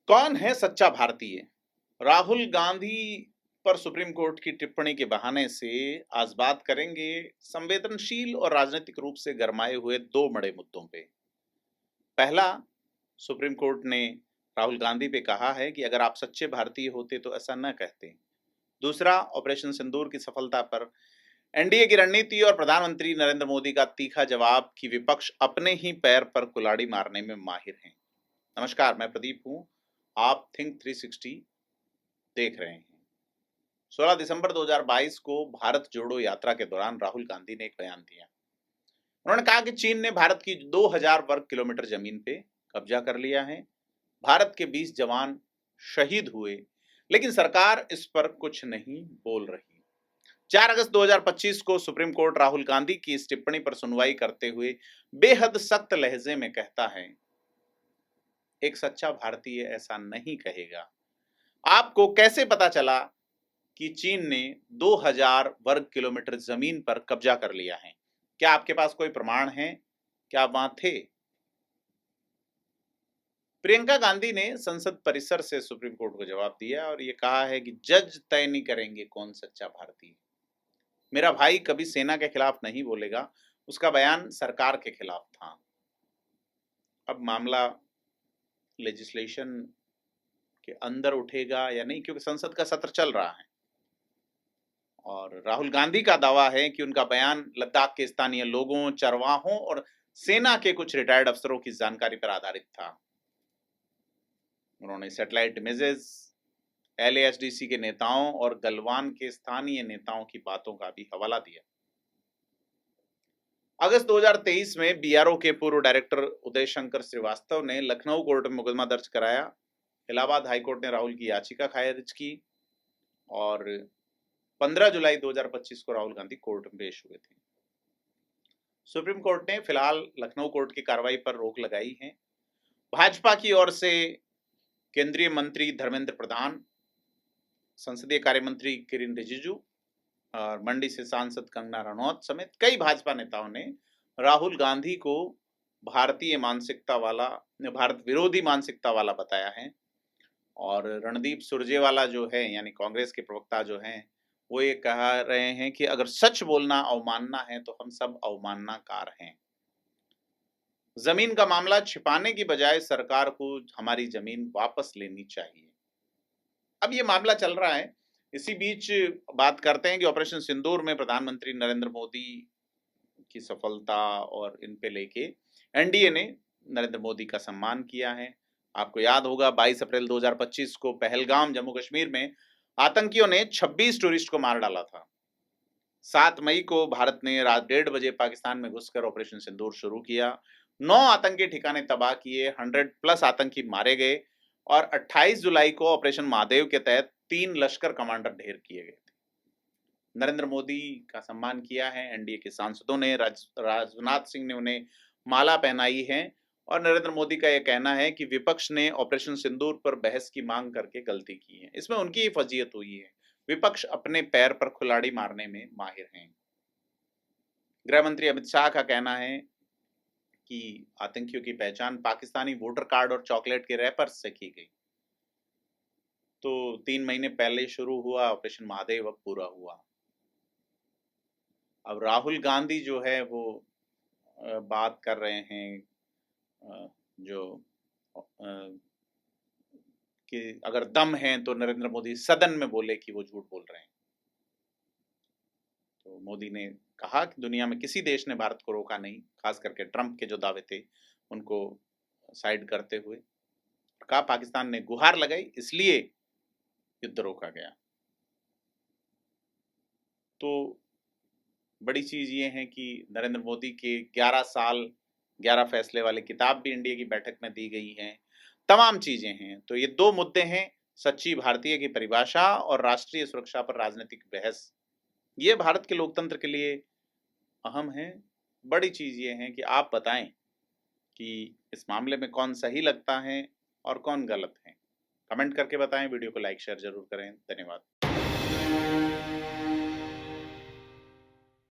कौन है सच्चा भारतीय? राहुल गांधी पर सुप्रीम कोर्ट की टिप्पणी के बहाने से आज बात करेंगे संवेदनशील और राजनीतिक रूप से गरमाए हुए दो बड़े मुद्दों पे। पहला, सुप्रीम कोर्ट ने राहुल गांधी पे कहा है कि अगर आप सच्चे भारतीय होते तो ऐसा न कहते। दूसरा, ऑपरेशन सिंदूर की सफलता पर एनडीए की रणनीति और प्रधानमंत्री नरेंद्र मोदी का तीखा जवाब कि विपक्ष अपने ही पैर पर कुल्हाड़ी मारने में माहिर हैं। नमस्कार, मैं प्रदीप हूं। आप थिंक 360 देख रहे हैं। 16 दिसंबर 2022 को भारत जोड़ो यात्रा के दौरान राहुल गांधी ने एक बयान दिया। उन्होंने कहा कि चीन ने भारत की 2000 वर्ग किलोमीटर जमीन पे कब्जा कर लिया है। भारत के 20 जवान शहीद हुए, लेकिन सरकार इस पर कुछ नहीं बोल रही। 4 अगस्त 2025 को सुप्रीम कोर्ट राहुल गांधी की इस टिप्पणी पर सुनवाई करते हुए बेहद सख्त लहजे में कहता है, एक सच्चा भारतीय ऐसा नहीं कहेगा। आपको कैसे पता चला कि चीन ने 2000 वर्ग किलोमीटर जमीन पर कब्जा कर लिया है? क्या आपके पास कोई प्रमाण है? क्या आप वहां थे? प्रियंका गांधी ने संसद परिसर से सुप्रीम कोर्ट को जवाब दिया और ये कहा है कि जज तय नहीं करेंगे कौन सच्चा भारतीय। मेरा भाई कभी सेना के खिलाफ नहीं बोलेगा। उसका बयान सरकार के खिलाफ था। अब मामला लेजिस्लेशन के अंदर उठेगा या नहीं, क्योंकि संसद का सत्र चल रहा है और राहुल गांधी का दावा है कि उनका बयान लद्दाख के स्थानीय लोगों, चरवाहों और सेना के कुछ रिटायर्ड अफसरों की जानकारी पर आधारित था। उन्होंने सैटेलाइट इमेजेस, एलएएसडीसी के नेताओं और गलवान के स्थानीय नेताओं की बातों का भी हवाला दिया। अगस्त 2023 में बीआरओ के पूर्व डायरेक्टर उदय शंकर श्रीवास्तव ने लखनऊ कोर्ट में मुकदमा दर्ज कराया। इलाहाबाद हाईकोर्ट ने राहुल की याचिका खारिज की और 15 जुलाई 2025 को राहुल गांधी कोर्ट में पेश हुए थे। सुप्रीम कोर्ट ने फिलहाल लखनऊ कोर्ट की कार्रवाई पर रोक लगाई है। भाजपा की ओर से केंद्रीय मंत्री धर्मेंद्र प्रधान, संसदीय कार्य मंत्री किरेन रिजिजू और मंडी से सांसद कंगना रनौत समेत कई भाजपा नेताओं ने राहुल गांधी को भारतीय मानसिकता वाला, भारत विरोधी मानसिकता वाला बताया है। और रणदीप सुरजेवाला जो है, यानी कांग्रेस के प्रवक्ता जो हैं, वो ये कह रहे हैं कि अगर सच बोलना अवमानना है तो हम सब अवमाननाकार हैं। जमीन का मामला छिपाने की बजाय सरकार को हमारी जमीन वापस लेनी चाहिए। अब ये मामला चल रहा है। इसी बीच बात करते हैं कि ऑपरेशन सिंदूर में प्रधानमंत्री नरेंद्र मोदी की सफलता और इन पे लेके एनडीए ने नरेंद्र मोदी का सम्मान किया है। आपको याद होगा 22 अप्रैल 2025 को पहलगाम जम्मू कश्मीर में आतंकियों ने 26 टूरिस्ट को मार डाला था। 7 मई को भारत ने रात 1:30 बजे पाकिस्तान में घुसकर ऑपरेशन सिंदूर शुरू किया। 9 आतंकी ठिकाने तबाह किए, 100+ आतंकी मारे गए और 28 जुलाई को ऑपरेशन महादेव के तहत 3 लश्कर कमांडर ढेर किए गए थे। नरेंद्र मोदी का सम्मान किया है एनडीए के सांसदों ने। राजनाथ सिंह ने उन्हें माला पहनाई है और नरेंद्र मोदी का यह कहना है कि विपक्ष ने ऑपरेशन सिंदूर पर बहस की मांग करके गलती की है। इसमें उनकी ही फजीयत हुई है। विपक्ष अपने पैर पर कुल्हाड़ी मारने में माहिर हैं। गृह मंत्री अमित शाह का कहना है कि आतंकियों की पहचान पाकिस्तानी वोटर कार्ड और चॉकलेट के रैपर्स से की गई। तो 3 महीने पहले शुरू हुआ ऑपरेशन महादेव, अब पूरा हुआ। अब राहुल गांधी जो है वो बात कर रहे हैं जो कि अगर दम है तो नरेंद्र मोदी सदन में बोले कि वो झूठ बोल रहे हैं। तो मोदी ने कहा कि दुनिया में किसी देश ने भारत को रोका नहीं, खास करके ट्रंप के जो दावे थे उनको साइड करते हुए। कहा पाकिस्तान ने गुहार लगाई इसलिए युद्ध रोका गया। तो बड़ी चीज ये है कि नरेंद्र मोदी के 11 साल 11 फैसले वाली किताब भी इंडिया की बैठक में दी गई है। तमाम चीजें हैं। तो ये दो मुद्दे हैं, सच्ची भारतीय की परिभाषा और राष्ट्रीय सुरक्षा पर राजनीतिक बहस। ये भारत के लोकतंत्र के लिए अहम है। बड़ी चीज ये है कि आप बताएं कि इस मामले में कौन सही लगता है और कौन गलत है। कमेंट करके बताएं। वीडियो को लाइक शेयर जरूर करें। धन्यवाद।